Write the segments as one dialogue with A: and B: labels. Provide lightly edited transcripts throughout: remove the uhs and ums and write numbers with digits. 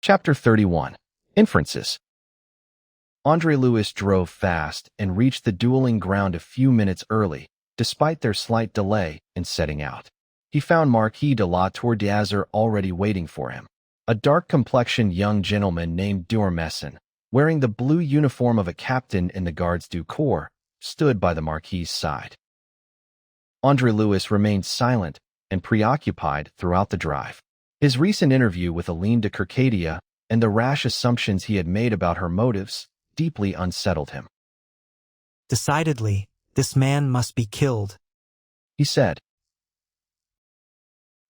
A: Chapter 31. Inferences. André-Louis drove fast and reached the dueling ground a few minutes early, despite their slight delay in setting out. He found Marquis de la Tour d'Azur already waiting for him, a dark-complexioned young gentleman named Durmesson, wearing the blue uniform of a captain in the Gardes du Corps, stood by the Marquis's side. André-Louis remained silent and preoccupied throughout the drive. His recent interview with Aline de Kercadia and the rash assumptions he had made about her motives deeply unsettled him.
B: Decidedly, this man must be killed,
A: he said.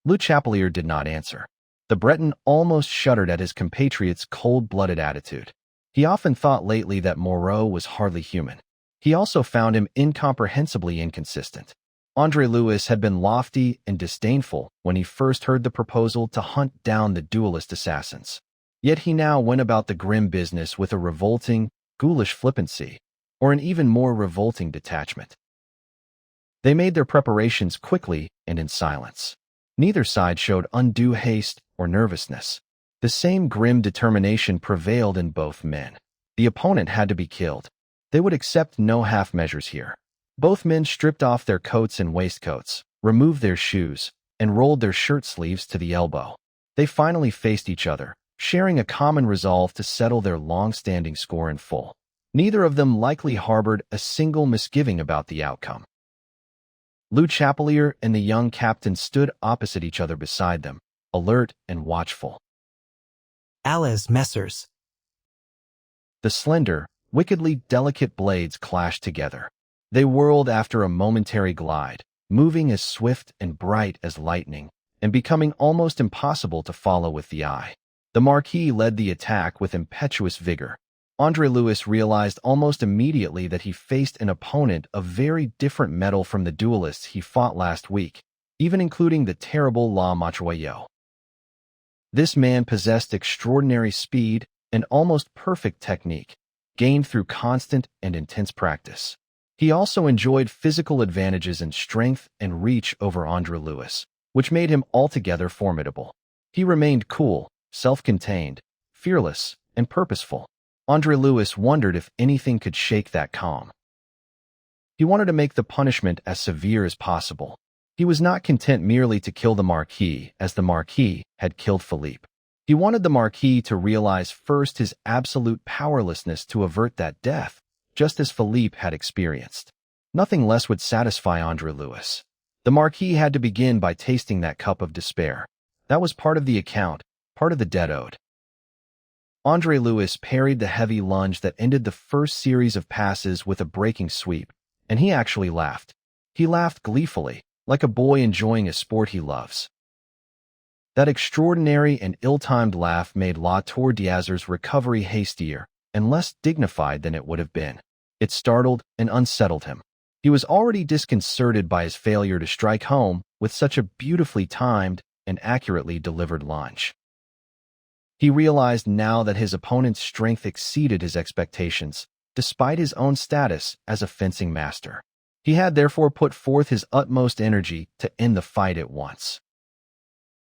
A: Le Chapelier did not answer. The Breton almost shuddered at his compatriot's cold-blooded attitude. He often thought lately that Moreau was hardly human. He also found him incomprehensibly inconsistent. André-Louis had been lofty and disdainful when he first heard the proposal to hunt down the duelist assassins. Yet he now went about the grim business with a revolting, ghoulish flippancy, or an even more revolting detachment. They made their preparations quickly and in silence. Neither side showed undue haste or nervousness. The same grim determination prevailed in both men. The opponent had to be killed. They would accept no half measures here. Both men stripped off their coats and waistcoats, removed their shoes, and rolled their shirt sleeves to the elbow. They finally faced each other, sharing a common resolve to settle their long-standing score in full. Neither of them likely harbored a single misgiving about the outcome. Le Chapelier and the young captain stood opposite each other beside them, alert and watchful.
B: Allez, messers.
A: The slender, wickedly delicate blades clashed together. They whirled after a momentary glide, moving as swift and bright as lightning, and becoming almost impossible to follow with the eye. The Marquis led the attack with impetuous vigor. André-Louis realized almost immediately that he faced an opponent of very different mettle from the duelists he fought last week, even including the terrible La Matroyot. This man possessed extraordinary speed and almost perfect technique, gained through constant and intense practice. He also enjoyed physical advantages in strength and reach over André-Louis, which made him altogether formidable. He remained cool, self-contained, fearless, and purposeful. André-Louis wondered if anything could shake that calm. He wanted to make the punishment as severe as possible. He was not content merely to kill the Marquis as the Marquis had killed Philippe. He wanted the Marquis to realize first his absolute powerlessness to avert that death, just as Philippe had experienced. Nothing less would satisfy André-Louis. The Marquis had to begin by tasting that cup of despair. That was part of the account, part of the debt owed. André-Louis parried the heavy lunge that ended the first series of passes with a breaking sweep, and he actually laughed. He laughed gleefully, like a boy enjoying a sport he loves. That extraordinary and ill-timed laugh made La Tour d'Azur's recovery hastier and less dignified than it would have been. It startled and unsettled him. He was already disconcerted by his failure to strike home with such a beautifully timed and accurately delivered lunge. He realized now that his opponent's strength exceeded his expectations, despite his own status as a fencing master. He had therefore put forth his utmost energy to end the fight at once.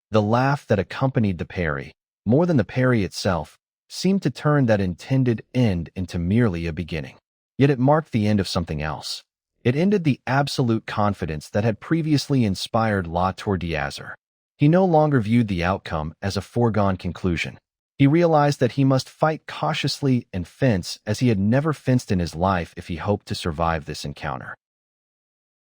A: The laugh that accompanied the parry, more than the parry itself, seemed to turn that intended end into merely a beginning. Yet it marked the end of something else. It ended the absolute confidence that had previously inspired La Tour d'Azur. He no longer viewed the outcome as a foregone conclusion. He realized that he must fight cautiously and fence as he had never fenced in his life if he hoped to survive this encounter.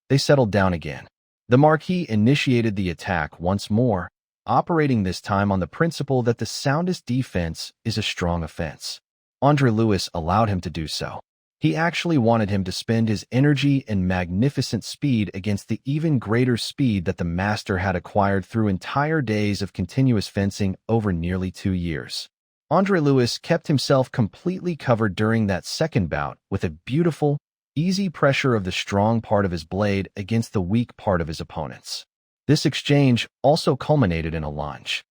A: They settled down again. The Marquis initiated the attack once more, operating this time on the principle that the soundest defense is a strong offense. André-Louis allowed him to do so. He actually wanted him to spend his energy and magnificent speed against the even greater speed that the master had acquired through entire days of continuous fencing over nearly 2 years. André-Louis kept himself completely covered during that second bout with a beautiful, easy pressure of the strong part of his blade against the weak part of his opponent's. This exchange also culminated in a lunge.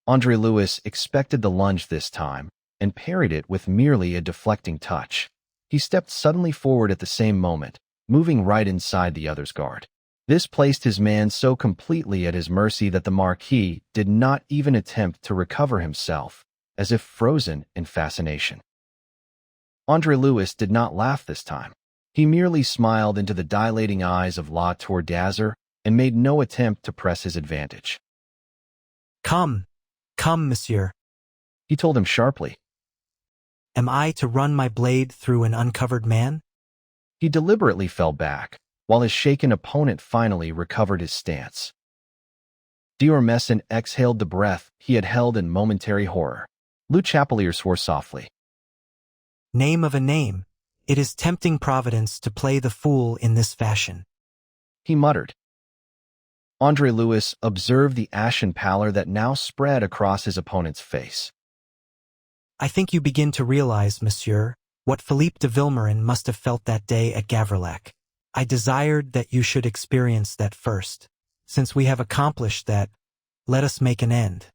A: André-Louis expected the lunge this time and parried it with merely a deflecting touch. He stepped suddenly forward at the same moment, moving right inside the other's guard. This placed his man so completely at his mercy that the Marquis did not even attempt to recover himself, as if frozen in fascination. André-Louis did not laugh this time. He merely smiled into the dilating eyes of La Tour d'Azur and made no attempt to press his advantage.
B: Come, come, monsieur.
A: He told him sharply.
B: Am I to run my blade through an uncovered man?
A: He deliberately fell back, while his shaken opponent finally recovered his stance. Diormessin exhaled the breath he had held in momentary horror. Le Chapelier swore softly.
B: Name of a name. It is tempting Providence to play the fool in this fashion,
A: He muttered. André-Louis observed the ashen pallor that now spread across his opponent's face.
B: I think you begin to realize, monsieur, what Philippe de Vilmorin must have felt that day at Gavrillac. I desired that you should experience that first. Since we have accomplished that, let us make an end.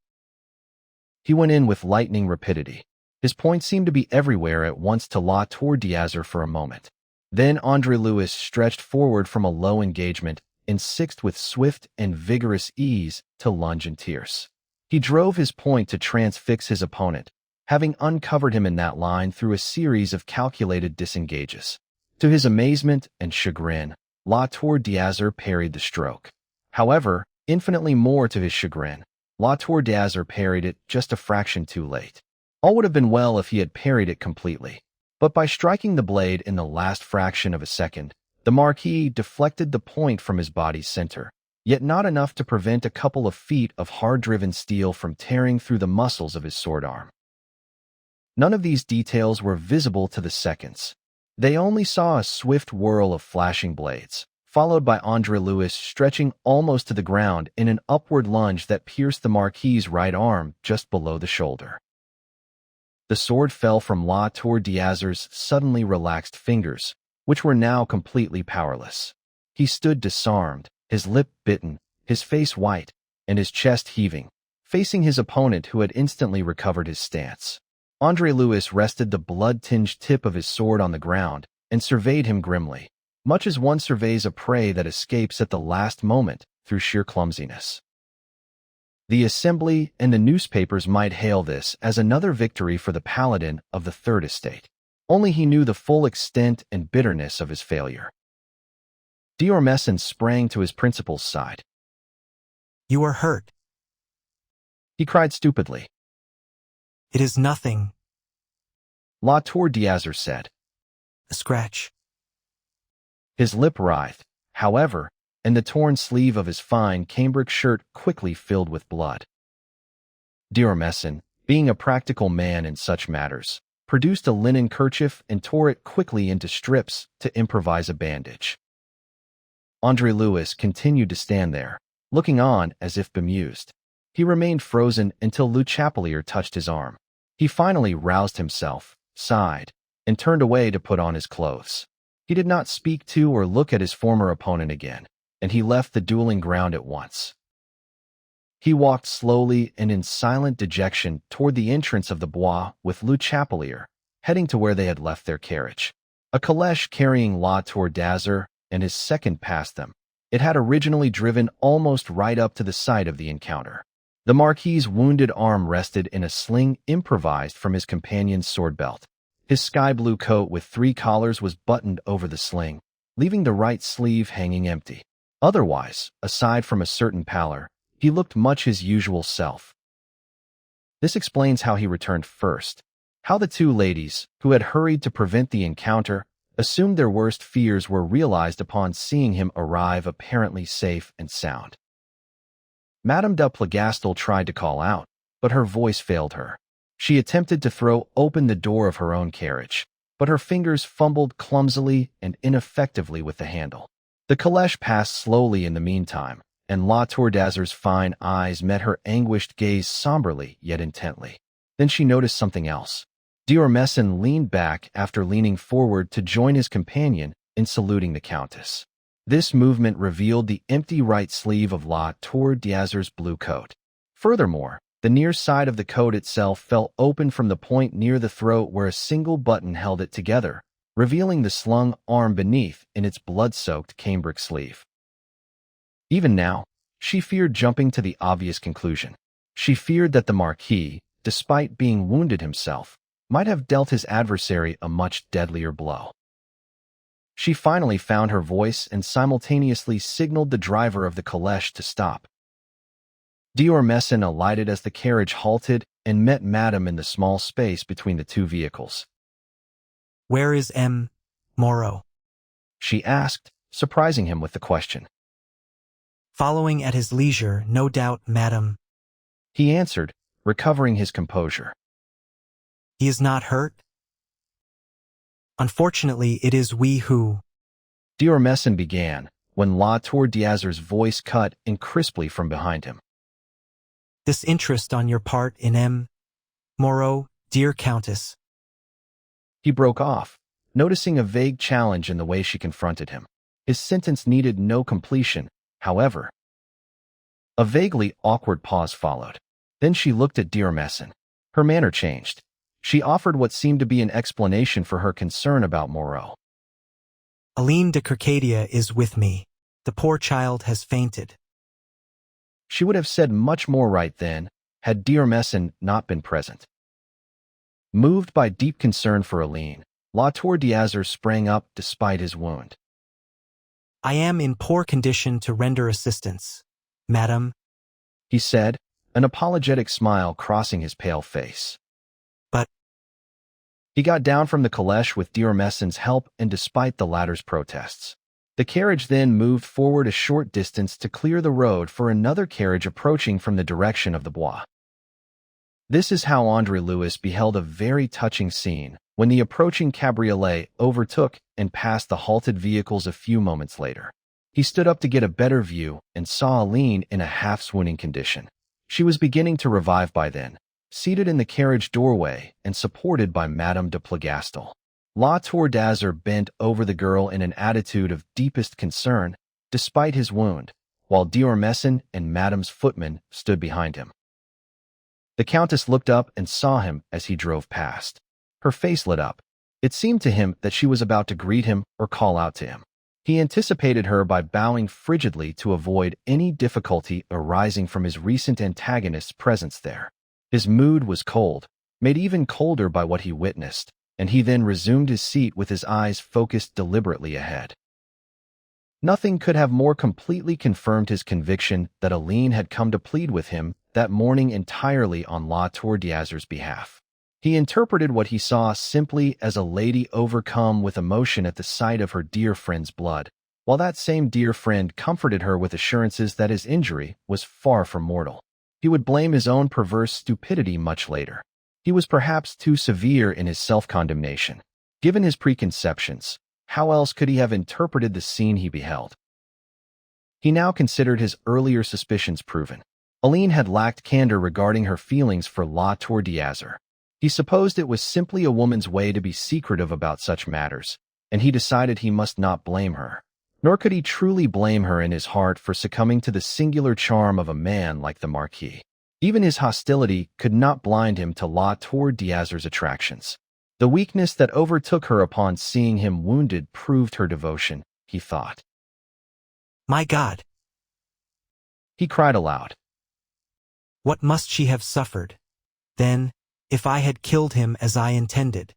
A: He went in with lightning rapidity. His point seemed to be everywhere at once to La Tour d'Azur for a moment. Then André-Louis stretched forward from a low engagement and sixed with swift and vigorous ease to lunge and tierce. He drove his point to transfix his opponent, having uncovered him in that line through a series of calculated disengages. To his amazement and chagrin, La Tour d'Azur parried the stroke. However, infinitely more to his chagrin, La Tour d'Azur parried it just a fraction too late. All would have been well if he had parried it completely. But by striking the blade in the last fraction of a second, the Marquis deflected the point from his body's center, yet not enough to prevent a couple of feet of hard-driven steel from tearing through the muscles of his sword arm. None of these details were visible to the seconds. They only saw a swift whirl of flashing blades, followed by André-Louis stretching almost to the ground in an upward lunge that pierced the Marquis's right arm just below the shoulder. The sword fell from La Tour d'Azur's suddenly relaxed fingers, which were now completely powerless. He stood disarmed, his lip bitten, his face white, and his chest heaving, facing his opponent who had instantly recovered his stance. André-Louis rested the blood-tinged tip of his sword on the ground and surveyed him grimly, much as one surveys a prey that escapes at the last moment through sheer clumsiness. The Assembly and the newspapers might hail this as another victory for the paladin of the Third Estate. Only he knew the full extent and bitterness of his failure. Diormessin sprang to his principal's side.
B: You are hurt.
A: He cried stupidly.
B: It is nothing.
A: La Tour d'Azur said.
B: A scratch.
A: His lip writhed, however, and the torn sleeve of his fine cambric shirt quickly filled with blood. Diormessin, being a practical man in such matters, produced a linen kerchief and tore it quickly into strips to improvise a bandage. André-Louis continued to stand there, looking on as if bemused. He remained frozen until Le Chapelier touched his arm. He finally roused himself, sighed, and turned away to put on his clothes. He did not speak to or look at his former opponent again, and he left the dueling ground at once. He walked slowly and in silent dejection toward the entrance of the Bois with Le Chapelier, heading to where they had left their carriage. A calèche carrying La Tour d'Azur and his second passed them. It had originally driven almost right up to the site of the encounter. The Marquis's wounded arm rested in a sling improvised from his companion's sword belt. His sky-blue coat with 3 collars was buttoned over the sling, leaving the right sleeve hanging empty. Otherwise, aside from a certain pallor, he looked much his usual self. This explains how he returned first, how the two ladies, who had hurried to prevent the encounter, assumed their worst fears were realized upon seeing him arrive apparently safe and sound. Madame de Plougastel tried to call out, but her voice failed her. She attempted to throw open the door of her own carriage, but her fingers fumbled clumsily and ineffectively with the handle. The calèche passed slowly in the meantime, and La Tour d'Azur's fine eyes met her anguished gaze somberly yet intently. Then she noticed something else. Diormessin leaned back after leaning forward to join his companion in saluting the Countess. This movement revealed the empty right sleeve of La Tour d'Azur's blue coat. Furthermore, the near side of the coat itself fell open from the point near the throat where a single button held it together, revealing the slung arm beneath in its blood-soaked cambric sleeve. Even now, she feared jumping to the obvious conclusion. She feared that the Marquis, despite being wounded himself, might have dealt his adversary a much deadlier blow. She finally found her voice and simultaneously signaled the driver of the calèche to stop. D'Ormesson alighted as the carriage halted and met Madame in the small space between the two vehicles.
B: "Where is M. Moreau?"
A: she asked, surprising him with the question.
B: "Following at his leisure, no doubt, madam,"
A: he answered, recovering his composure.
B: "He is not hurt?" "Unfortunately, it is we who—"
A: D'Ormesson began, when La Tour d'Azur's voice cut in crisply from behind him.
B: "This interest on your part in M. Moreau, dear Countess."
A: He broke off, noticing a vague challenge in the way she confronted him. His sentence needed no completion, however. A vaguely awkward pause followed. Then she looked at D'Ormesson. Her manner changed. She offered what seemed to be an explanation for her concern about Moreau.
B: "Aline de Circadia is with me. The poor child has fainted."
A: She would have said much more right then, had D'Ormesson not been present. Moved by deep concern for Aline, La Tour d'Azur sprang up despite his wound.
B: "I am in poor condition to render assistance, madam,"
A: he said, an apologetic smile crossing his pale face.
B: "But—"
A: He got down from the calèche with D'Ormesson's help and despite the latter's protests. The carriage then moved forward a short distance to clear the road for another carriage approaching from the direction of the Bois. This is how André-Louis beheld a very touching scene when the approaching cabriolet overtook and passed the halted vehicles a few moments later. He stood up to get a better view and saw Aline in a half-swooning condition. She was beginning to revive by then, seated in the carriage doorway and supported by Madame de Plougastel. La Tour d'Azur bent over the girl in an attitude of deepest concern, despite his wound, while D'Ormesson and Madame's footman stood behind him. The Countess looked up and saw him as he drove past. Her face lit up. It seemed to him that she was about to greet him or call out to him. He anticipated her by bowing frigidly to avoid any difficulty arising from his recent antagonist's presence there. His mood was cold, made even colder by what he witnessed, and he then resumed his seat with his eyes focused deliberately ahead. Nothing could have more completely confirmed his conviction that Aline had come to plead with him that morning entirely on La Tour d'Azur's behalf. He interpreted what he saw simply as a lady overcome with emotion at the sight of her dear friend's blood, while that same dear friend comforted her with assurances that his injury was far from mortal. He would blame his own perverse stupidity much later. He was perhaps too severe in his self-condemnation. Given his preconceptions, how else could he have interpreted the scene he beheld? He now considered his earlier suspicions proven. Aline had lacked candor regarding her feelings for La Tour d'Azur. He supposed it was simply a woman's way to be secretive about such matters, and he decided he must not blame her. Nor could he truly blame her in his heart for succumbing to the singular charm of a man like the Marquis. Even his hostility could not blind him to La Tour d'Azur's attractions. The weakness that overtook her upon seeing him wounded proved her devotion, he thought.
B: "My God!"
A: he cried aloud.
B: "What must she have suffered, then, if I had killed him as I intended?"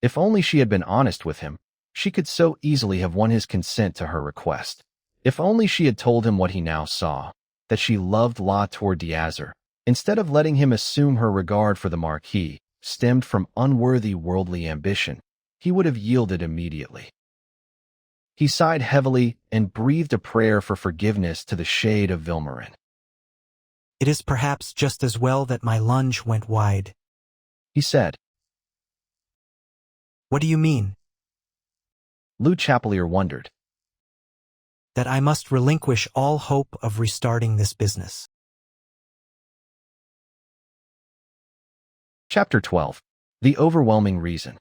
A: If only she had been honest with him, she could so easily have won his consent to her request. If only she had told him what he now saw, that she loved La Tour d'Azur, instead of letting him assume her regard for the Marquis stemmed from unworthy worldly ambition, he would have yielded immediately. He sighed heavily and breathed a prayer for forgiveness to the shade of Vilmorin.
B: "It is perhaps just as well that my lunge went wide,"
A: he said.
B: "What do you mean?"
A: Le Chapelier wondered.
B: "That I must relinquish all hope of restarting this business."
A: Chapter 12. The Overwhelming Reason.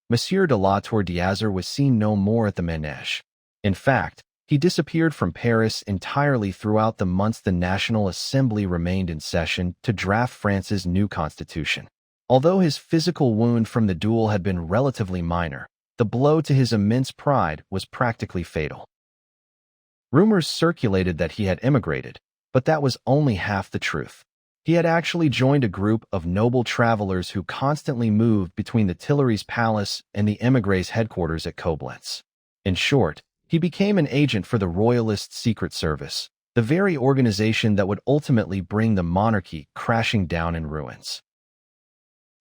A: Monsieur de La Tour d'Azur was seen no more at the Manège. In fact, he disappeared from Paris entirely throughout the months the National Assembly remained in session to draft France's new constitution. Although his physical wound from the duel had been relatively minor, the blow to his immense pride was practically fatal. Rumors circulated that he had immigrated, but that was only half the truth. He had actually joined a group of noble travelers who constantly moved between the Tuileries Palace and the émigrés' headquarters at Koblenz. In short, he became an agent for the Royalist Secret Service, the very organization that would ultimately bring the monarchy crashing down in ruins.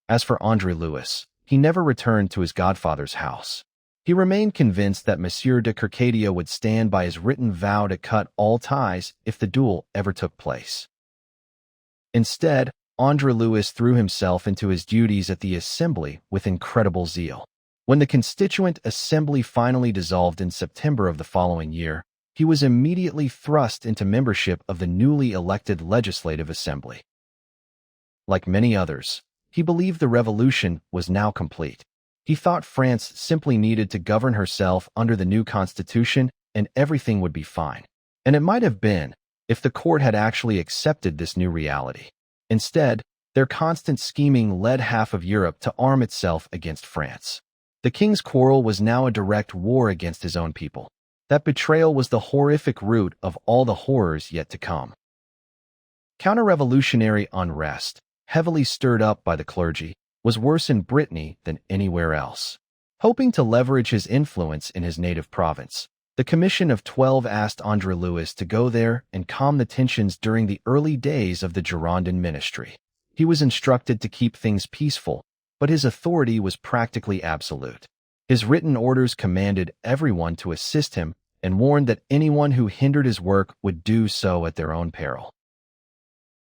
A: As for André-Louis, he never returned to his godfather's house. He remained convinced that Monsieur de Kercadia would stand by his written vow to cut all ties if the duel ever took place. Instead, André-Louis threw himself into his duties at the Assembly with incredible zeal. When the Constituent Assembly finally dissolved in September of the following year, he was immediately thrust into membership of the newly elected Legislative Assembly. Like many others, he believed the revolution was now complete. He thought France simply needed to govern herself under the new constitution and everything would be fine. And it might have been, if the court had actually accepted this new reality. Instead, their constant scheming led half of Europe to arm itself against France. The king's quarrel was now a direct war against his own people. That betrayal was the horrific root of all the horrors yet to come. Counter-revolutionary unrest, heavily stirred up by the clergy, was worse in Brittany than anywhere else. Hoping to leverage his influence in his native province, the Commission of 12 asked André-Louis to go there and calm the tensions during the early days of the Girondin ministry. He was instructed to keep things peaceful, but his authority was practically absolute. His written orders commanded everyone to assist him and warned that anyone who hindered his work would do so at their own peril.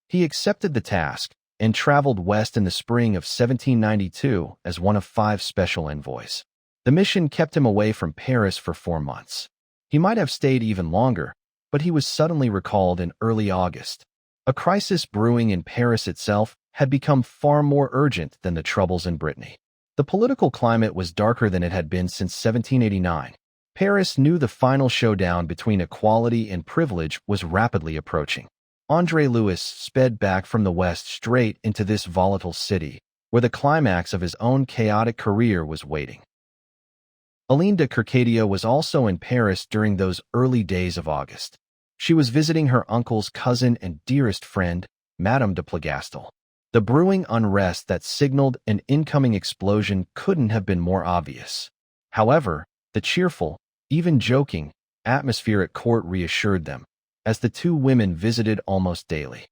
A: He accepted the task and traveled west in the spring of 1792 as one of 5 special envoys. The mission kept him away from Paris for 4 months. He might have stayed even longer, but he was suddenly recalled in early August. A crisis brewing in Paris itself had become far more urgent than the troubles in Brittany. The political climate was darker than it had been since 1789. Paris knew the final showdown between equality and privilege was rapidly approaching. André-Louis sped back from the west straight into this volatile city, where the climax of his own chaotic career was waiting. Aline de Kercadia was also in Paris during those early days of August. She was visiting her uncle's cousin and dearest friend, Madame de Plougastel. The brewing unrest that signaled an incoming explosion couldn't have been more obvious. However, the cheerful, even joking, atmosphere at court reassured them, as the 2 women visited almost daily.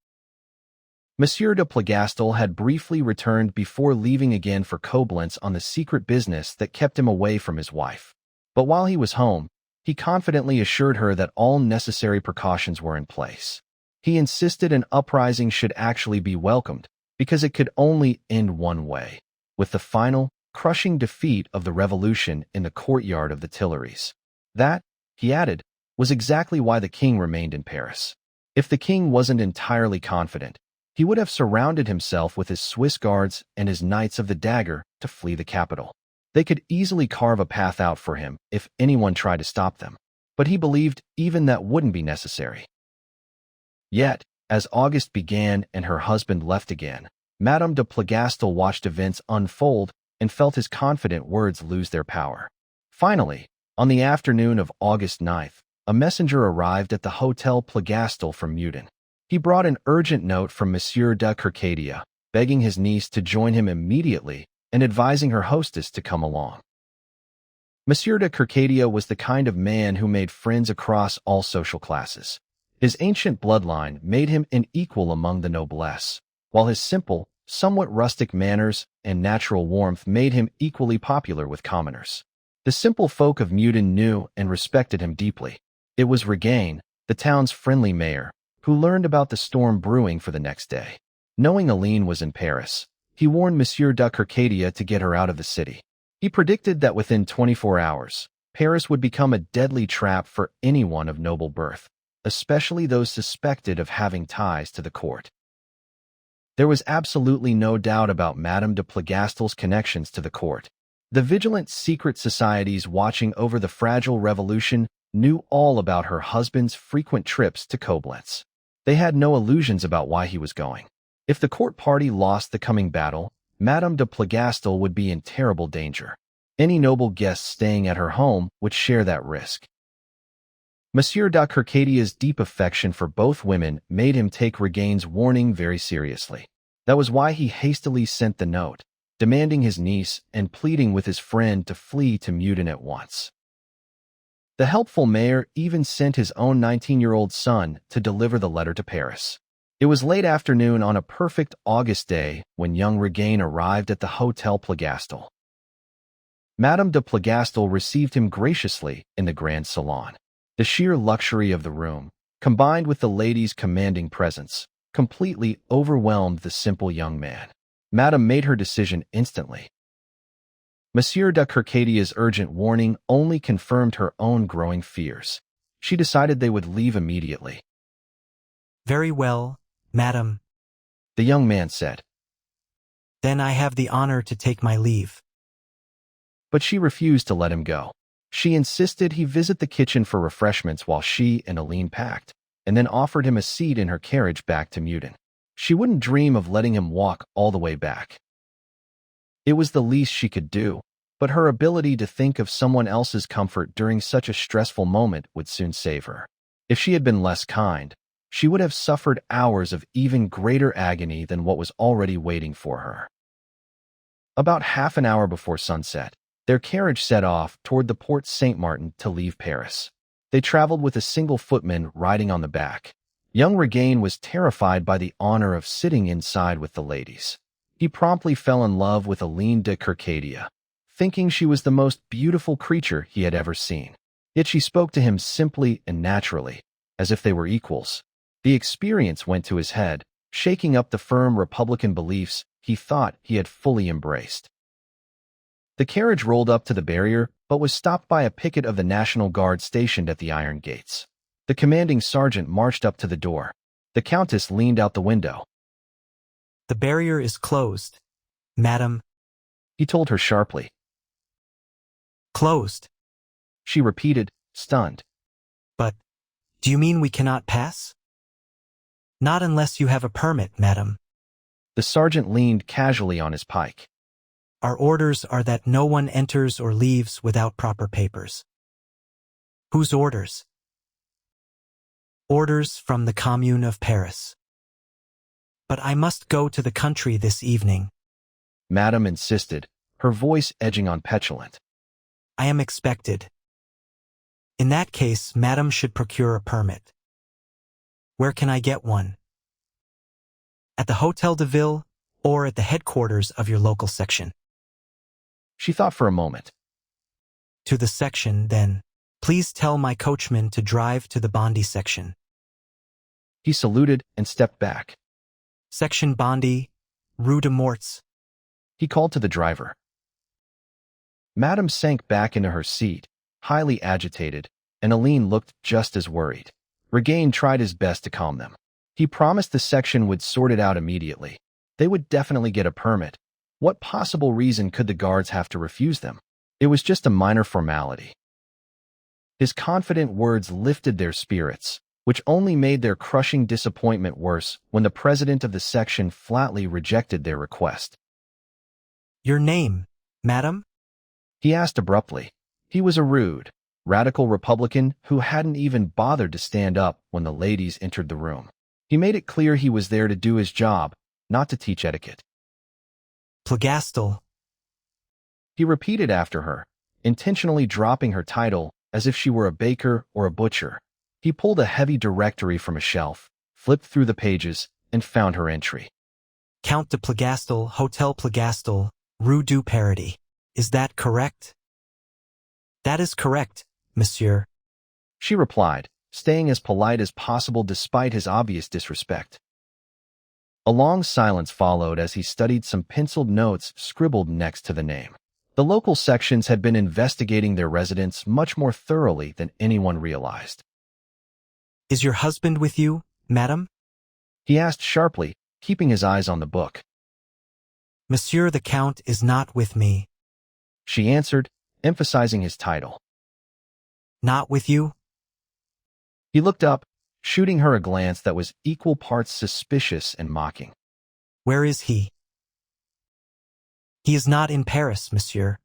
A: Monsieur de Plougastel had briefly returned before leaving again for Koblenz on the secret business that kept him away from his wife. But while he was home, he confidently assured her that all necessary precautions were in place. He insisted an uprising should actually be welcomed, because it could only end one way, with the final, crushing defeat of the revolution in the courtyard of the Tuileries. That, he added, was exactly why the king remained in Paris. If the king wasn't entirely confident, he would have surrounded himself with his Swiss guards and his Knights of the Dagger to flee the capital. They could easily carve a path out for him if anyone tried to stop them, but he believed even that wouldn't be necessary. Yet, as August began and her husband left again, Madame de Plougastel watched events unfold and felt his confident words lose their power. Finally, on the afternoon of August 9th, a messenger arrived at the Hotel Plougastel from Meudon. He brought an urgent note from Monsieur de Kercadia, begging his niece to join him immediately and advising her hostess to come along. Monsieur de Kercadia was the kind of man who made friends across all social classes. His ancient bloodline made him an equal among the noblesse, while his simple, somewhat rustic manners and natural warmth made him equally popular with commoners. The simple folk of Meudon knew and respected him deeply. It was Regain, the town's friendly mayor, who learned about the storm brewing for the next day. Knowing Aline was in Paris, he warned Monsieur de Kercadia to get her out of the city. He predicted that within 24 hours, Paris would become a deadly trap for anyone of noble birth, especially those suspected of having ties to the court. There was absolutely no doubt about Madame de Plougastel's connections to the court. The vigilant secret societies watching over the fragile revolution knew all about her husband's frequent trips to Koblenz. They had no illusions about why he was going. If the court party lost the coming battle, Madame de Plougastel would be in terrible danger. Any noble guests staying at her home would share that risk. Monsieur de Kercadia's deep affection for both women made him take Regain's warning very seriously. That was why he hastily sent the note, demanding his niece and pleading with his friend to flee to Meudon at once. The helpful mayor even sent his own 19-year-old son to deliver the letter to Paris. It was late afternoon on a perfect August day when young Regain arrived at the Hotel Plougastel. Madame de Plougastel received him graciously in the grand salon. The sheer luxury of the room, combined with the lady's commanding presence, completely overwhelmed the simple young man. Madame made her decision instantly. Monsieur de Kercadia's urgent warning only confirmed her own growing fears. She decided they would leave immediately.
B: Very well, madam,
A: The young man said.
B: then I have the honor to take my leave.
A: But she refused to let him go. She insisted he visit the kitchen for refreshments while she and Aline packed, and then offered him a seat in her carriage back to Meudon. She wouldn't dream of letting him walk all the way back. It was the least she could do, but her ability to think of someone else's comfort during such a stressful moment would soon save her. If she had been less kind, she would have suffered hours of even greater agony than what was already waiting for her. About half an hour before sunset, their carriage set off toward the Porte Saint-Martin to leave Paris. They traveled with a single footman riding on the back. Young Regain was terrified by the honor of sitting inside with the ladies. He promptly fell in love with Aline de Kercadia, thinking she was the most beautiful creature he had ever seen. Yet she spoke to him simply and naturally, as if they were equals. The experience went to his head, shaking up the firm Republican beliefs he thought he had fully embraced. The carriage rolled up to the barrier, but was stopped by a picket of the National Guard stationed at the iron gates. The commanding sergeant marched up to the door. The Countess leaned out the window.
B: The barrier is closed, madam.
A: He told her sharply.
B: Closed.
A: She repeated, stunned.
B: But, do you mean we cannot pass? Not unless you have a permit, madam.
A: The sergeant leaned casually on his pike.
B: Our orders are that no one enters or leaves without proper papers. Whose orders? Orders from the Commune of Paris. But I must go to the country this evening.
A: Madame insisted, her voice edging on petulant.
B: I am expected. In that case, madam should procure a permit. Where can I get one? At the Hôtel de Ville or at the headquarters of your local section?
A: She thought for a moment.
B: To the section, then. Please tell my coachman to drive to the Bondy section.
A: He saluted and stepped back.
B: Section Bondy, Rue de Morts.
A: He called to the driver. Madame sank back into her seat, highly agitated, and Aline looked just as worried. Regain tried his best to calm them. He promised the section would sort it out immediately. They would definitely get a permit. What possible reason could the guards have to refuse them? It was just a minor formality. His confident words lifted their spirits, which only made their crushing disappointment worse when the president of the section flatly rejected their request.
B: Your name, madam?
A: He asked abruptly. He was a rude, radical Republican who hadn't even bothered to stand up when the ladies entered the room. He made it clear he was there to do his job, not to teach etiquette.
B: Plougastel.
A: He repeated after her, intentionally dropping her title as if she were a baker or a butcher. He pulled a heavy directory from a shelf, flipped through the pages, and found her entry.
B: Count de Plougastel, Hôtel Plougastel, Rue du Paradis. Is that correct? That is correct, monsieur.
A: She replied, staying as polite as possible despite his obvious disrespect. A long silence followed as he studied some penciled notes scribbled next to the name. The local sections had been investigating their residents much more thoroughly than anyone realized.
B: Is your husband with you, madam?
A: He asked sharply, keeping his eyes on the book.
B: Monsieur the Count is not with me.
A: She answered, emphasizing his title.
B: Not with you?
A: He looked up, shooting her a glance that was equal parts suspicious and mocking.
B: Where is he? He is not in Paris, monsieur.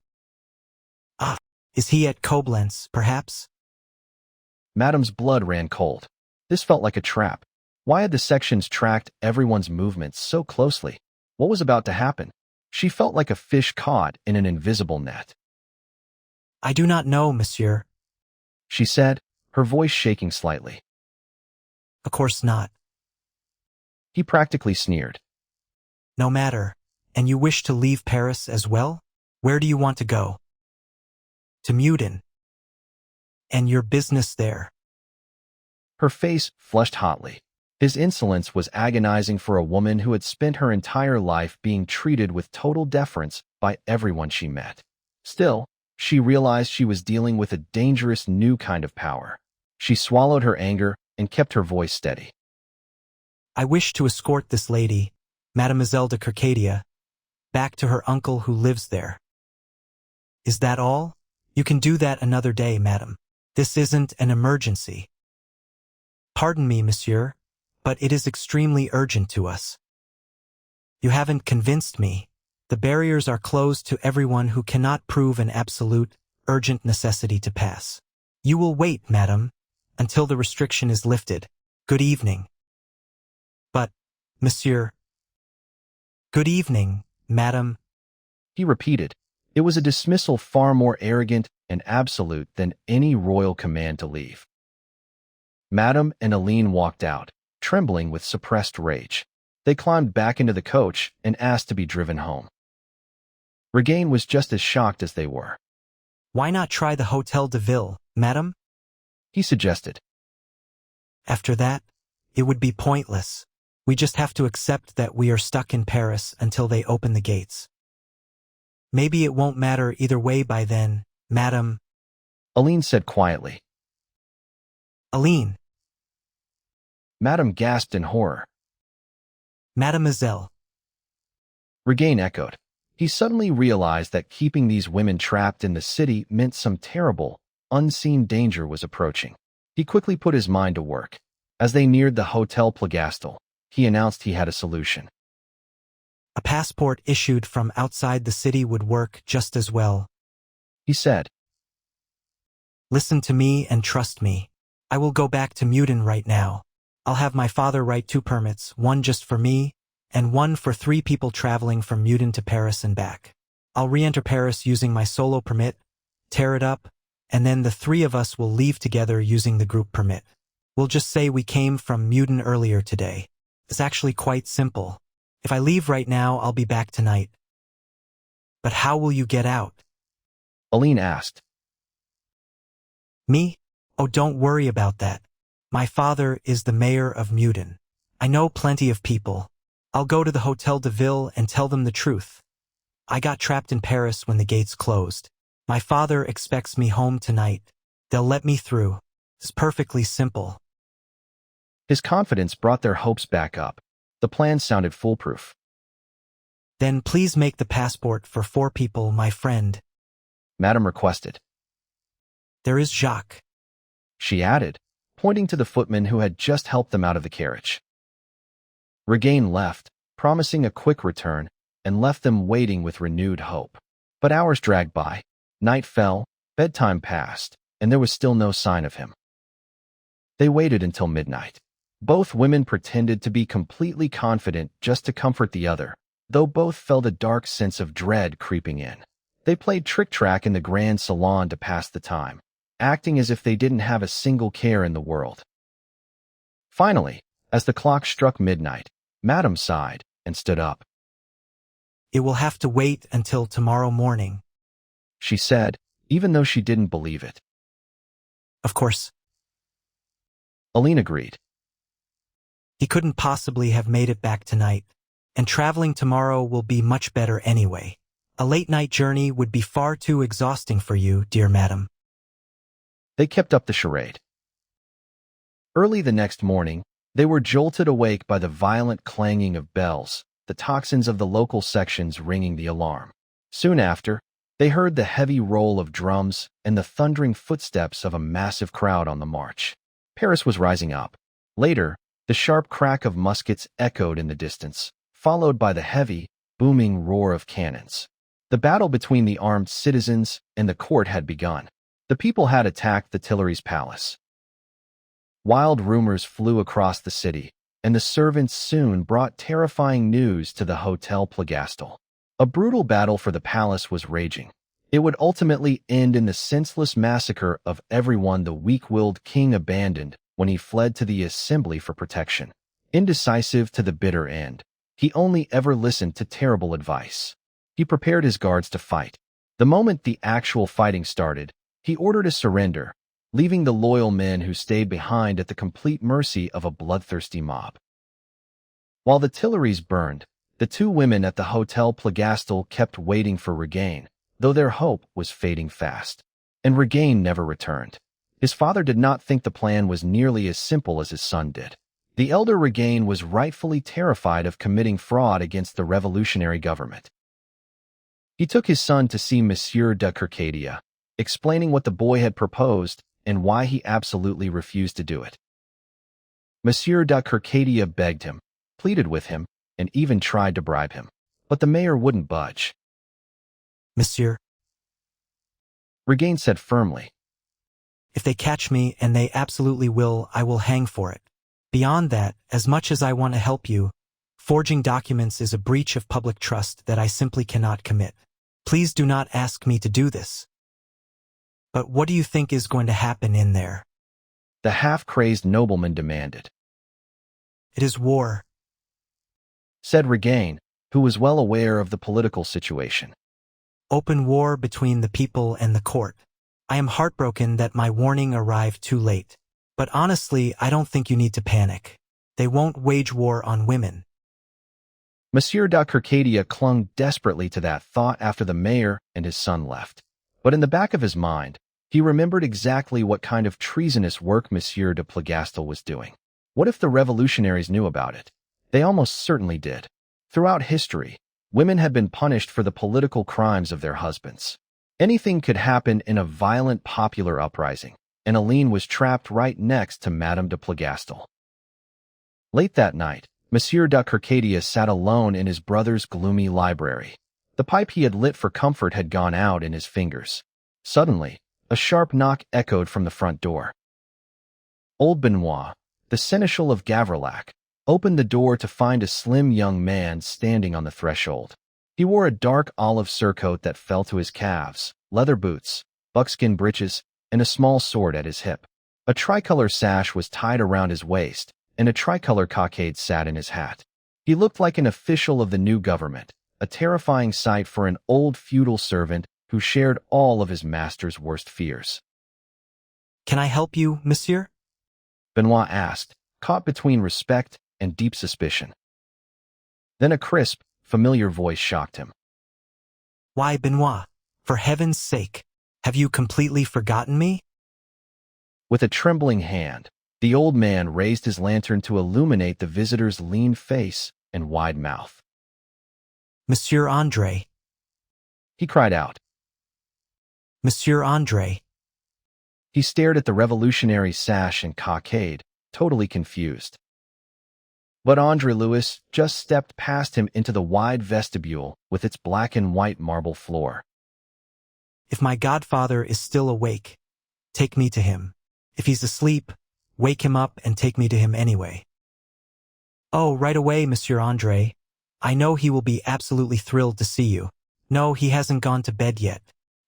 B: Ah, is he at Koblenz, perhaps?
A: Madame's blood ran cold. This felt like a trap. Why had the sections tracked everyone's movements so closely? What was about to happen? She felt like a fish caught in an invisible net.
B: I do not know, monsieur.
A: She said, her voice shaking slightly.
B: Of course not.
A: He practically sneered.
B: No matter. And you wish to leave Paris as well? Where do you want to go? To Meudon. And your business there?
A: Her face flushed hotly. His insolence was agonizing for a woman who had spent her entire life being treated with total deference by everyone she met. Still, she realized she was dealing with a dangerous new kind of power. She swallowed her anger and kept her voice steady.
B: I wish to escort this lady, Mademoiselle de Circadia, back to her uncle who lives there. Is that all? You can do that another day, madam. This isn't an emergency. Pardon me, monsieur, but it is extremely urgent to us. You haven't convinced me. The barriers are closed to everyone who cannot prove an absolute, urgent necessity to pass. You will wait, madam, until the restriction is lifted. Good evening. But, monsieur. Good evening, madam.
A: He repeated. It was a dismissal far more arrogant and absolute than any royal command to leave. Madame and Aline walked out, trembling with suppressed rage. They climbed back into the coach and asked to be driven home. Regain was just as shocked as they were.
B: Why not try the Hôtel de Ville, madam?
A: He suggested.
B: After that, it would be pointless. We just have to accept that we are stuck in Paris until they open the gates. Maybe it won't matter either way by then, madam.
A: Aline said quietly.
B: Aline.
A: Madame gasped in horror.
B: Mademoiselle.
A: Regain echoed. He suddenly realized that keeping these women trapped in the city meant some terrible, unseen danger was approaching. He quickly put his mind to work. As they neared the Hotel Plagastel, he announced he had a solution.
B: A passport issued from outside the city would work just as well,
A: He said.
B: Listen to me and trust me. I will go back to Meudon right now. I'll have my father write 2 permits, one just for me, and one for 3 people traveling from Meudon to Paris and back. I'll re-enter Paris using my solo permit, tear it up, and then the 3 of us will leave together using the group permit. We'll just say we came from Meudon earlier today. It's actually quite simple. If I leave right now, I'll be back tonight. But how will you get out?
A: Aline asked.
B: Me? Oh, don't worry about that. My father is the mayor of Meudon. I know plenty of people. I'll go to the Hôtel de Ville and tell them the truth. I got trapped in Paris when the gates closed. My father expects me home tonight. They'll let me through. It's perfectly simple.
A: His confidence brought their hopes back up. The plan sounded foolproof.
B: Then please make the passport for 4 people, my friend.
A: Madame requested.
B: There is Jacques.
A: She added, pointing to the footman who had just helped them out of the carriage. Regain left, promising a quick return, and left them waiting with renewed hope. But hours dragged by, night fell, bedtime passed, and there was still no sign of him. They waited until midnight. Both women pretended to be completely confident just to comfort the other, though both felt a dark sense of dread creeping in. They played trick-track in the grand salon to pass the time, acting as if they didn't have a single care in the world. Finally, as the clock struck midnight, Madame sighed and stood up.
B: It will have to wait until tomorrow morning,
A: She said, even though she didn't believe it.
B: Of course.
A: Aline agreed.
B: He couldn't possibly have made it back tonight, and traveling tomorrow will be much better anyway. A late-night journey would be far too exhausting for you, dear madam.
A: They kept up the charade. Early the next morning, they were jolted awake by the violent clanging of bells, the toxins of the local sections ringing the alarm. Soon after, they heard the heavy roll of drums and the thundering footsteps of a massive crowd on the march. Paris was rising up. Later, the sharp crack of muskets echoed in the distance, followed by the heavy, booming roar of cannons. The battle between the armed citizens and the court had begun. The people had attacked the Tuileries Palace. Wild rumors flew across the city, and the servants soon brought terrifying news to the Hotel Plagastel. A brutal battle for the palace was raging. It would ultimately end in the senseless massacre of everyone the weak-willed king abandoned when he fled to the assembly for protection. Indecisive to the bitter end, he only ever listened to terrible advice. He prepared his guards to fight. The moment the actual fighting started, he ordered a surrender, leaving the loyal men who stayed behind at the complete mercy of a bloodthirsty mob. While the Tuileries burned, the two women at the Hotel Plagastel kept waiting for Regain, though their hope was fading fast. And Regain never returned. His father did not think the plan was nearly as simple as his son did. The elder Regain was rightfully terrified of committing fraud against the revolutionary government. He took his son to see Monsieur de Kercadia, explaining what the boy had proposed and why he absolutely refused to do it. Monsieur de Kercadia begged him, pleaded with him, and even tried to bribe him. But the mayor wouldn't budge.
B: Monsieur,
A: Regain said firmly,
B: if they catch me, and they absolutely will, I will hang for it. Beyond that, as much as I want to help you, forging documents is a breach of public trust that I simply cannot commit. Please do not ask me to do this. But what do you think is going to happen in there?
A: the half-crazed nobleman demanded.
B: It is war,
A: Said Regain, who was well aware of the political situation.
B: open war between the people and the court. I am heartbroken that my warning arrived too late. But honestly, I don't think you need to panic. They won't wage war on women.
A: Monsieur de Kercadia clung desperately to that thought after the mayor and his son left. But in the back of his mind, he remembered exactly what kind of treasonous work Monsieur de Plagastel was doing. What if the revolutionaries knew about it? They almost certainly did. Throughout history, women had been punished for the political crimes of their husbands. Anything could happen in a violent popular uprising, and Aline was trapped right next to Madame de Plagastel. Late that night, Monsieur de Kercadia sat alone in his brother's gloomy library. The pipe he had lit for comfort had gone out in his fingers. Suddenly, a sharp knock echoed from the front door. Old Benoit, the seneschal of Gavrillac, opened the door to find a slim young man standing on the threshold. He wore a dark olive surcoat that fell to his calves, leather boots, buckskin breeches, and a small sword at his hip. A tricolor sash was tied around his waist, and a tricolor cockade sat in his hat. He looked like an official of the new government, a terrifying sight for an old feudal servant who shared all of his master's worst fears.
B: Can I help you, monsieur?
A: Benoit asked, caught between respect and deep suspicion. Then a crisp, familiar voice shocked him.
B: Why, Benoit, for heaven's sake, have you completely forgotten me?
A: With a trembling hand, the old man raised his lantern to illuminate the visitor's lean face and wide mouth.
B: Monsieur André,
A: He cried out.
B: Monsieur André.
A: He stared at the revolutionary sash and cockade, totally confused. But André-Louis just stepped past him into the wide vestibule with its black and white marble floor.
B: If my godfather is still awake, take me to him. If he's asleep, wake him up and take me to him anyway. Oh, right away, Monsieur André. I know he will be absolutely thrilled to see you. No, he hasn't gone to bed yet.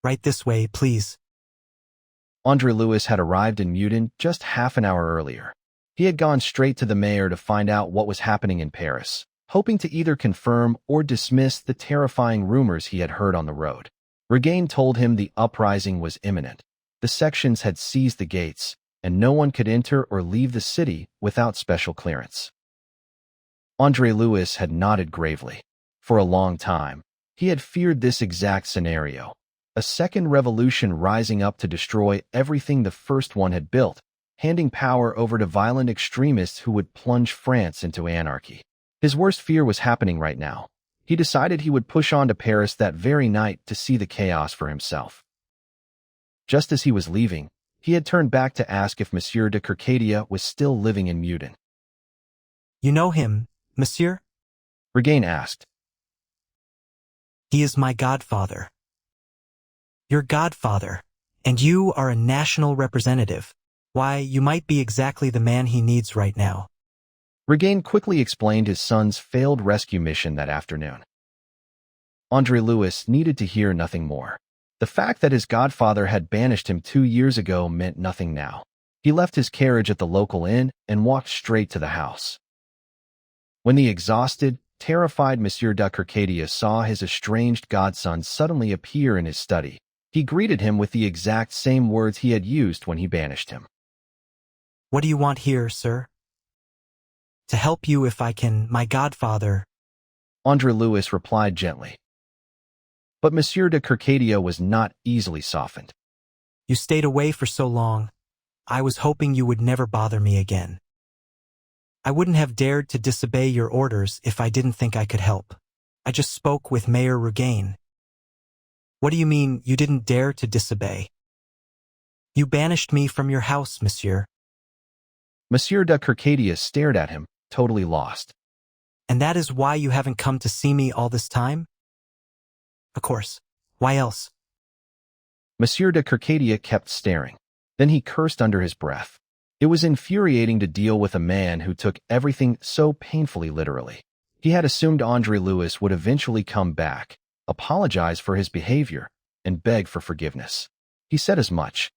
B: Right this way, please.
A: André-Louis had arrived in Meudon just half an hour earlier. He had gone straight to the mayor to find out what was happening in Paris, hoping to either confirm or dismiss the terrifying rumors he had heard on the road. Regain told him the uprising was imminent. The sections had seized the gates, and no one could enter or leave the city without special clearance. André-Louis had nodded gravely. For a long time, he had feared this exact scenario. A second revolution rising up to destroy everything the first one had built, handing power over to violent extremists who would plunge France into anarchy. His worst fear was happening right now. He decided he would push on to Paris that very night to see the chaos for himself. Just as he was leaving, he had turned back to ask if Monsieur de Kercadia was still living in Meudon.
B: You know him, monsieur?
A: Regain asked.
B: He is my godfather. Your godfather, and you are a national representative. Why, you might be exactly the man he needs right now.
A: Regain quickly explained his son's failed rescue mission that afternoon. André-Louis needed to hear nothing more. The fact that his godfather had banished him 2 years ago meant nothing now. He left his carriage at the local inn and walked straight to the house. When the exhausted, terrified Monsieur de Kercadia saw his estranged godson suddenly appear in his study, he greeted him with the exact same words he had used when he banished him.
B: What do you want here, sir? To help you if I can, my godfather.
A: André-Louis replied gently. But Monsieur de Kercadia was not easily softened.
B: You stayed away for so long. I was hoping you would never bother me again. I wouldn't have dared to disobey your orders if I didn't think I could help. I just spoke with Mayor Regain. What do you mean you didn't dare to disobey? You banished me from your house, monsieur.
A: Monsieur de Kercadia stared at him, totally lost.
B: And that is why you haven't come to see me all this time? Of course. Why else?
A: Monsieur de Kercadia kept staring. Then he cursed under his breath. It was infuriating to deal with a man who took everything so painfully literally. He had assumed André-Louis would eventually come back, apologize for his behavior, and beg for forgiveness. He said as much.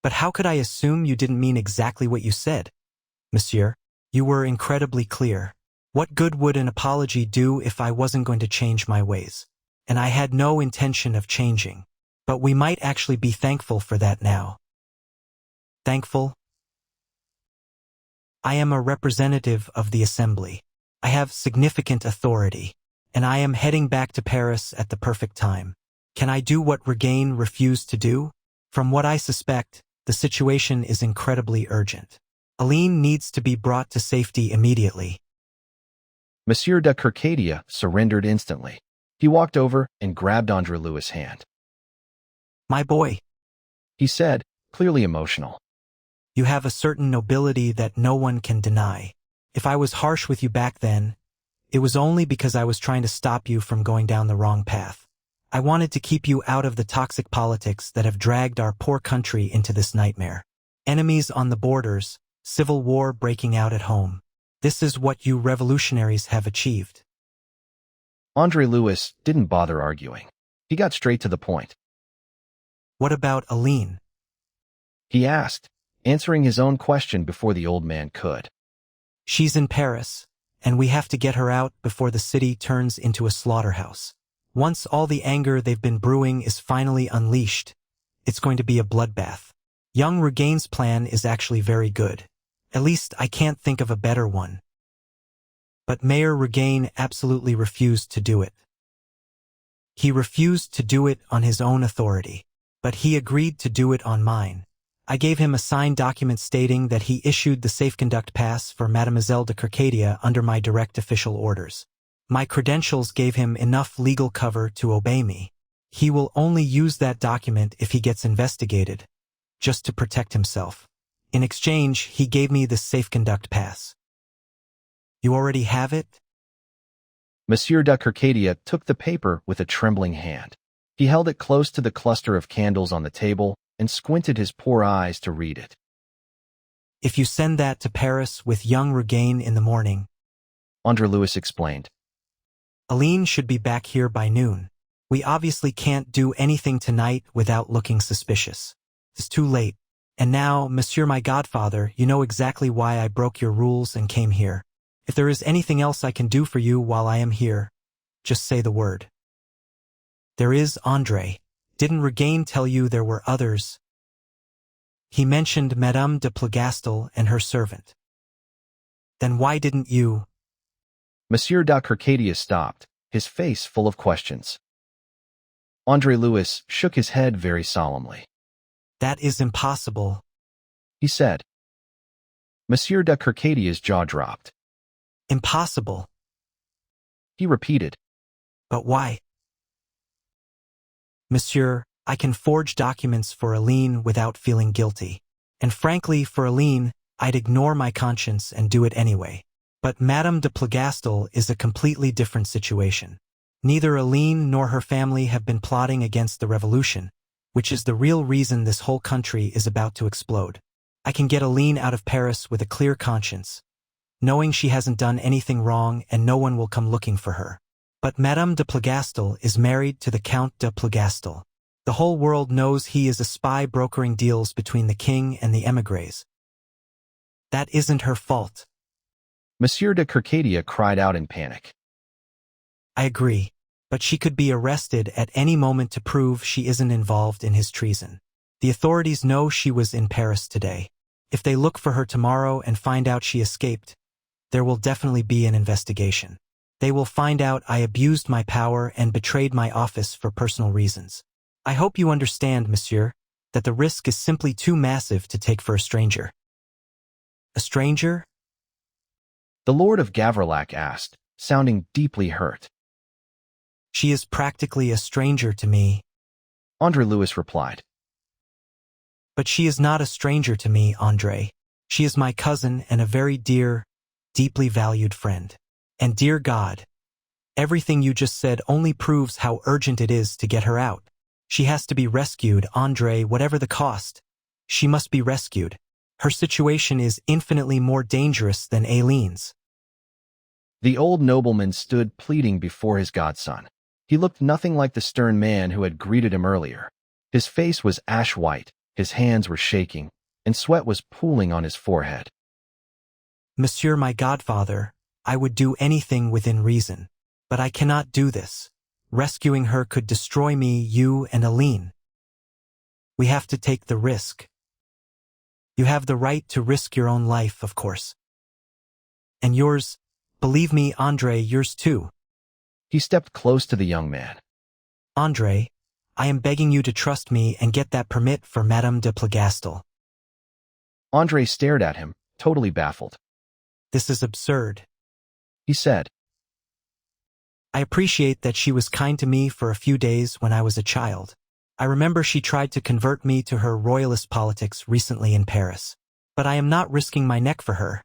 B: But how could I assume you didn't mean exactly what you said? Monsieur, you were incredibly clear. What good would an apology do if I wasn't going to change my ways? And I had no intention of changing. But we might actually be thankful for that now. Thankful? I am a representative of the Assembly. I have significant authority, and I am heading back to Paris at the perfect time. Can I do what Regain refused to do? From what I suspect, the situation is incredibly urgent. Aline needs to be brought to safety immediately.
A: Monsieur de Kercadia surrendered instantly. He walked over and grabbed André-Louis' hand.
B: My boy,
A: He said, clearly emotional.
B: you have a certain nobility that no one can deny. If I was harsh with you back then, it was only because I was trying to stop you from going down the wrong path. I wanted to keep you out of the toxic politics that have dragged our poor country into this nightmare. Enemies on the borders, civil war breaking out at home. This is what you revolutionaries have achieved.
A: André-Louis didn't bother arguing. He got straight to the point.
B: What about Aline?
A: He asked, answering his own question before the old man could.
B: She's in Paris, and we have to get her out before the city turns into a slaughterhouse. Once all the anger they've been brewing is finally unleashed, it's going to be a bloodbath. Young Regain's plan is actually very good. At least I can't think of a better one. But Mayor Regain absolutely refused to do it. He refused to do it on his own authority, but he agreed to do it on mine. I gave him a signed document stating that he issued the safe conduct pass for Mademoiselle de Kercadia under my direct official orders. My credentials gave him enough legal cover to obey me. He will only use that document if he gets investigated, just to protect himself. In exchange, he gave me the safe conduct pass. You already have it?
A: Monsieur de Kercadia took the paper with a trembling hand. He held it close to the cluster of candles on the table and squinted his poor eyes to read it.
B: If you send that to Paris with young Regain in the morning,
A: André-Louis explained.
B: Aline should be back here by noon. We obviously can't do anything tonight without looking suspicious. It's too late. And now, Monsieur my godfather, you know exactly why I broke your rules and came here. If there is anything else I can do for you while I am here, just say the word. There is André. Didn't Regain tell you there were others? He mentioned Madame de Plougastel and her servant. Then why didn't you?
A: Monsieur de Kercadia stopped, his face full of questions. André-Louis shook his head very solemnly.
B: That is impossible,
A: he said. Monsieur de Kercadia's jaw dropped.
B: Impossible.
A: He repeated.
B: But why? Monsieur, I can forge documents for Aline without feeling guilty. And frankly, for Aline, I'd ignore my conscience and do it anyway. But Madame de Plougastel is a completely different situation. Neither Aline nor her family have been plotting against the revolution, which is the real reason this whole country is about to explode. I can get Aline out of Paris with a clear conscience, knowing she hasn't done anything wrong and no one will come looking for her. But Madame de Plougastel is married to the Count de Plougastel. The whole world knows he is a spy brokering deals between the king and the émigrés. That isn't her fault.
A: Monsieur de Kercadia cried out in panic.
B: I agree, but she could be arrested at any moment to prove she isn't involved in his treason. The authorities know she was in Paris today. If they look for her tomorrow and find out she escaped, there will definitely be an investigation. They will find out I abused my power and betrayed my office for personal reasons. I hope you understand, monsieur, that the risk is simply too massive to take for a stranger. A stranger?
A: The Lord of Gavrillac asked, sounding deeply hurt.
B: She is practically a stranger to me,
A: André-Louis replied.
B: But she is not a stranger to me, André. She is my cousin and a very dear, deeply valued friend. And dear God, everything you just said only proves how urgent it is to get her out. She has to be rescued, André, whatever the cost. She must be rescued. Her situation is infinitely more dangerous than Aline's.
A: The old nobleman stood pleading before his godson. He looked nothing like the stern man who had greeted him earlier. His face was ash-white, his hands were shaking, and sweat was pooling on his forehead.
B: Monsieur my godfather, I would do anything within reason, but I cannot do this. Rescuing her could destroy me, you, and Aline. We have to take the risk. You have the right to risk your own life, of course. And yours, believe me, André, yours too.
A: He stepped close to the young man.
B: André, I am begging you to trust me and get that permit for Madame de Plougastel.
A: André stared at him, totally baffled.
B: This is absurd,
A: he said.
B: I appreciate that she was kind to me for a few days when I was a child. I remember she tried to convert me to her royalist politics recently in Paris. But I am not risking my neck for her,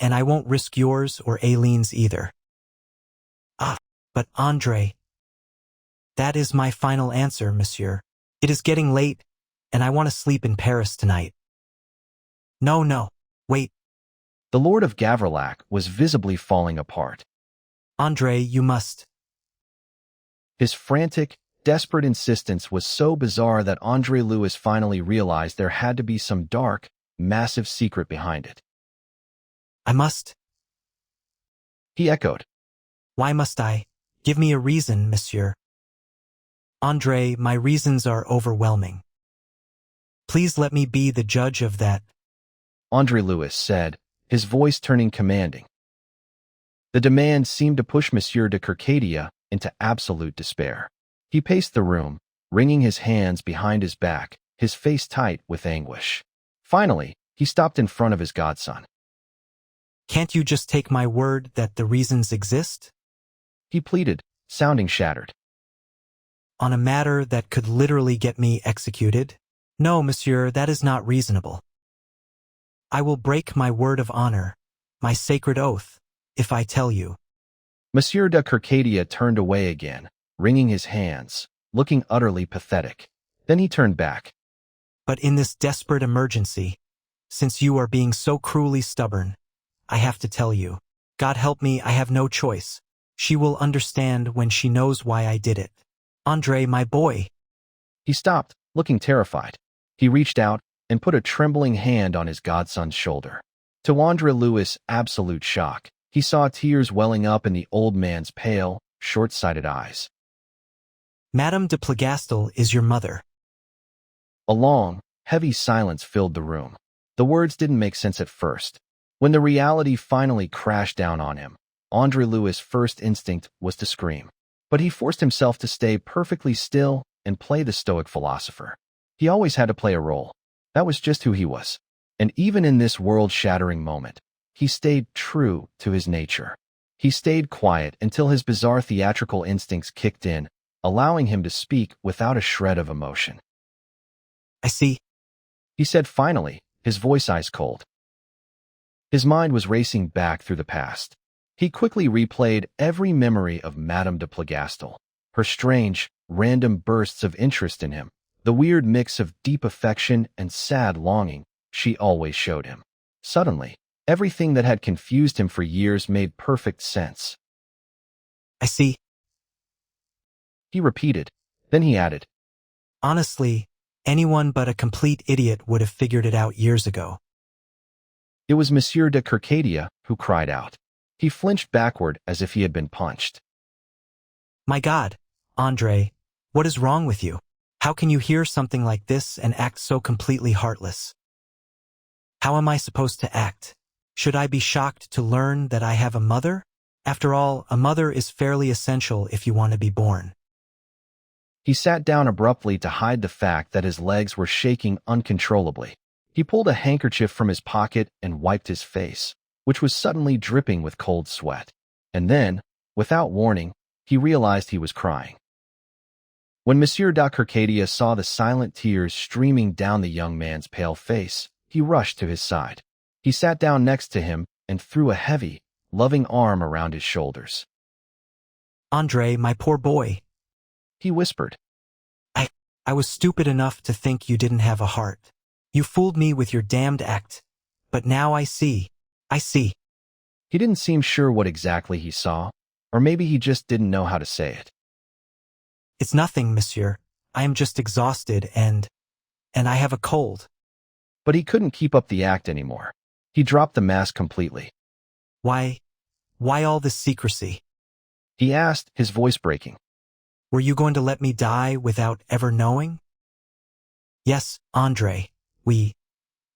B: and I won't risk yours or Aline's either. But André, that is my final answer, monsieur. It is getting late, and I want to sleep in Paris tonight. No, wait.
A: The Lord of Gavrillac was visibly falling apart.
B: André, you must.
A: His frantic, desperate insistence was so bizarre that André-Louis finally realized there had to be some dark, massive secret behind it.
B: I must.
A: He echoed.
B: Why must I? Give me a reason, monsieur. André, my reasons are overwhelming. Please let me be the judge of that.
A: André-Louis said, his voice turning commanding. The demand seemed to push Monsieur de Kercadia into absolute despair. He paced the room, wringing his hands behind his back, his face tight with anguish. Finally, he stopped in front of his godson.
B: Can't you just take my word that the reasons exist?
A: He pleaded, sounding shattered.
B: On a matter that could literally get me executed? No, monsieur, that is not reasonable. I will break my word of honor, my sacred oath, if I tell you.
A: Monsieur de Kercadia turned away again, wringing his hands, looking utterly pathetic. Then he turned back.
B: But in this desperate emergency, since you are being so cruelly stubborn, I have to tell you. God help me, I have no choice. She will understand when she knows why I did it. André, my boy.
A: He stopped, looking terrified. He reached out and put a trembling hand on his godson's shoulder. To André-Louis' absolute shock, he saw tears welling up in the old man's pale, short-sighted eyes.
B: Madame de Plougastel is your mother.
A: A long, heavy silence filled the room. The words didn't make sense at first. When the reality finally crashed down on him, André-Louis' first instinct was to scream. But he forced himself to stay perfectly still and play the stoic philosopher. He always had to play a role. That was just who he was. And even in this world-shattering moment, he stayed true to his nature. He stayed quiet until his bizarre theatrical instincts kicked in, allowing him to speak without a shred of emotion.
B: I see,
A: he said finally, his voice ice cold. His mind was racing back through the past. He quickly replayed every memory of Madame de Plougastel, her strange, random bursts of interest in him, the weird mix of deep affection and sad longing, she always showed him. Suddenly, everything that had confused him for years made perfect sense.
B: I see.
A: He repeated. Then he added,
B: Honestly, anyone but a complete idiot would have figured it out years ago.
A: It was Monsieur de Circadia who cried out. He flinched backward as if he had been punched.
B: My God, André, what is wrong with you? How can you hear something like this and act so completely heartless? How am I supposed to act? Should I be shocked to learn that I have a mother? After all, a mother is fairly essential if you want to be born.
A: He sat down abruptly to hide the fact that his legs were shaking uncontrollably. He pulled a handkerchief from his pocket and wiped his face, which was suddenly dripping with cold sweat. And then, without warning, he realized he was crying. When Monsieur de Circadia saw the silent tears streaming down the young man's pale face, he rushed to his side. He sat down next to him and threw a heavy, loving arm around his shoulders.
B: André, my poor boy.
A: He whispered.
B: I was stupid enough to think you didn't have a heart. You fooled me with your damned act. But now I see.
A: He didn't seem sure what exactly he saw, or maybe he just didn't know how to say it.
B: It's nothing, monsieur. I am just exhausted and I have a cold.
A: But he couldn't keep up the act anymore. He dropped the mask completely.
B: Why all this secrecy?
A: He asked, his voice breaking.
B: Were you going to let me die without ever knowing? Yes, André, we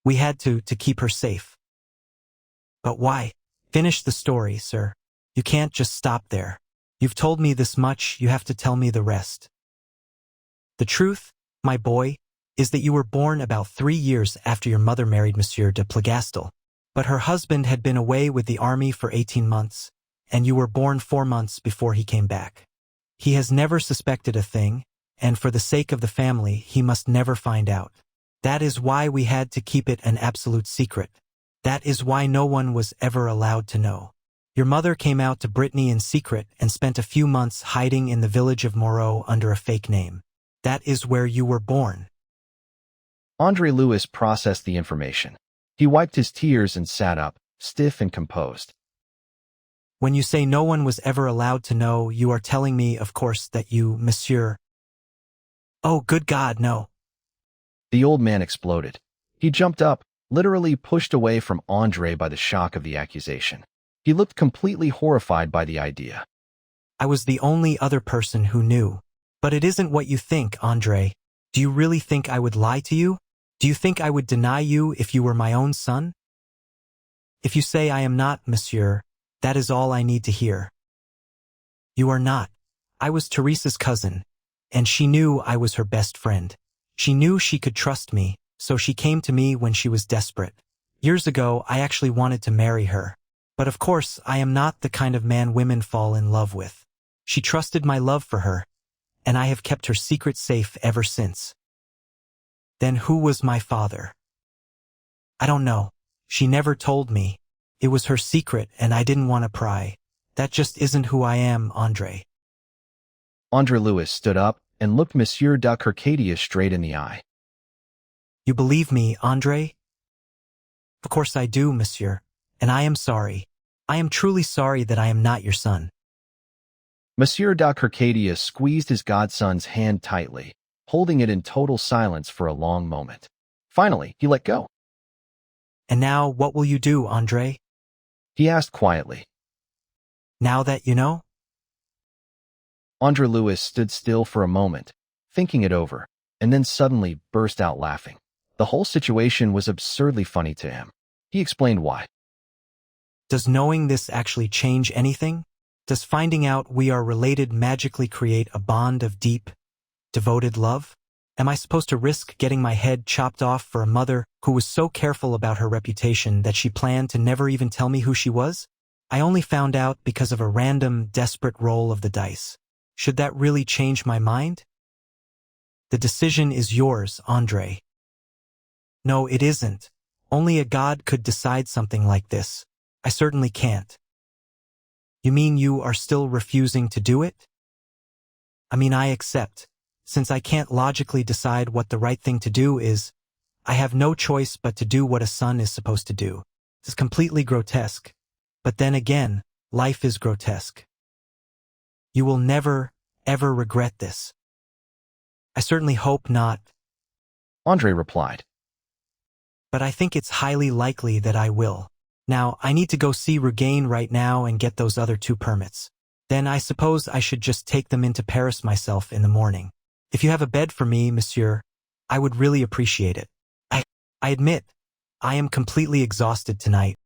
B: had to keep her safe. But why? Finish the story, sir. You can't just stop there. You've told me this much, you have to tell me the rest. The truth, my boy, is that you were born about 3 years after your mother married Monsieur de Plougastel. But her husband had been away with the army for 18 months, and you were born 4 months before he came back. He has never suspected a thing, and for the sake of the family, he must never find out. That is why we had to keep it an absolute secret. That is why no one was ever allowed to know. Your mother came out to Brittany in secret and spent a few months hiding in the village of Moreau under a fake name. That is where you were born.
A: André-Louis processed the information. He wiped his tears and sat up, stiff and composed.
B: When you say no one was ever allowed to know, you are telling me, of course, that you, monsieur... Oh, good God, no.
A: The old man exploded. He jumped up, literally pushed away from André by the shock of the accusation. He looked completely horrified by the idea.
B: I was the only other person who knew. But it isn't what you think, André. Do you really think I would lie to you? Do you think I would deny you if you were my own son? If you say I am not, monsieur, that is all I need to hear. You are not. I was Teresa's cousin, and she knew I was her best friend. She knew she could trust me, so she came to me when she was desperate. Years ago, I actually wanted to marry her. But of course, I am not the kind of man women fall in love with. She trusted my love for her, and I have kept her secret safe ever since. Then who was my father? I don't know. She never told me. It was her secret, and I didn't want to pry. That just isn't who I am, André.
A: André-Louis stood up and looked Monsieur de Circadia straight in the eye.
B: You believe me, André? Of course I do, monsieur, and I am sorry. I am truly sorry that I am not your son.
A: Monsieur de Circadia squeezed his godson's hand tightly, holding it in total silence for a long moment. Finally, he let go.
B: And now, what will you do, André?
A: He asked quietly.
B: Now that you know?
A: André-Louis stood still for a moment, thinking it over, and then suddenly burst out laughing. The whole situation was absurdly funny to him. He explained why.
B: Does knowing this actually change anything? Does finding out we are related magically create a bond of deep, devoted love? Am I supposed to risk getting my head chopped off for a mother who was so careful about her reputation that she planned to never even tell me who she was? I only found out because of a random, desperate roll of the dice. Should that really change my mind? The decision is yours, André. No, it isn't. Only a god could decide something like this. I certainly can't. You mean you are still refusing to do it? I mean, I accept. Since I can't logically decide what the right thing to do is, I have no choice but to do what a son is supposed to do. It's completely grotesque. But then again, life is grotesque. You will never, ever regret this. I certainly hope not,
A: André replied.
B: but I think it's highly likely that I will. Now, I need to go see Regain right now and get those other 2 permits. Then I suppose I should just take them into Paris myself in the morning. If you have a bed for me, monsieur, I would really appreciate it. I admit, I am completely exhausted tonight.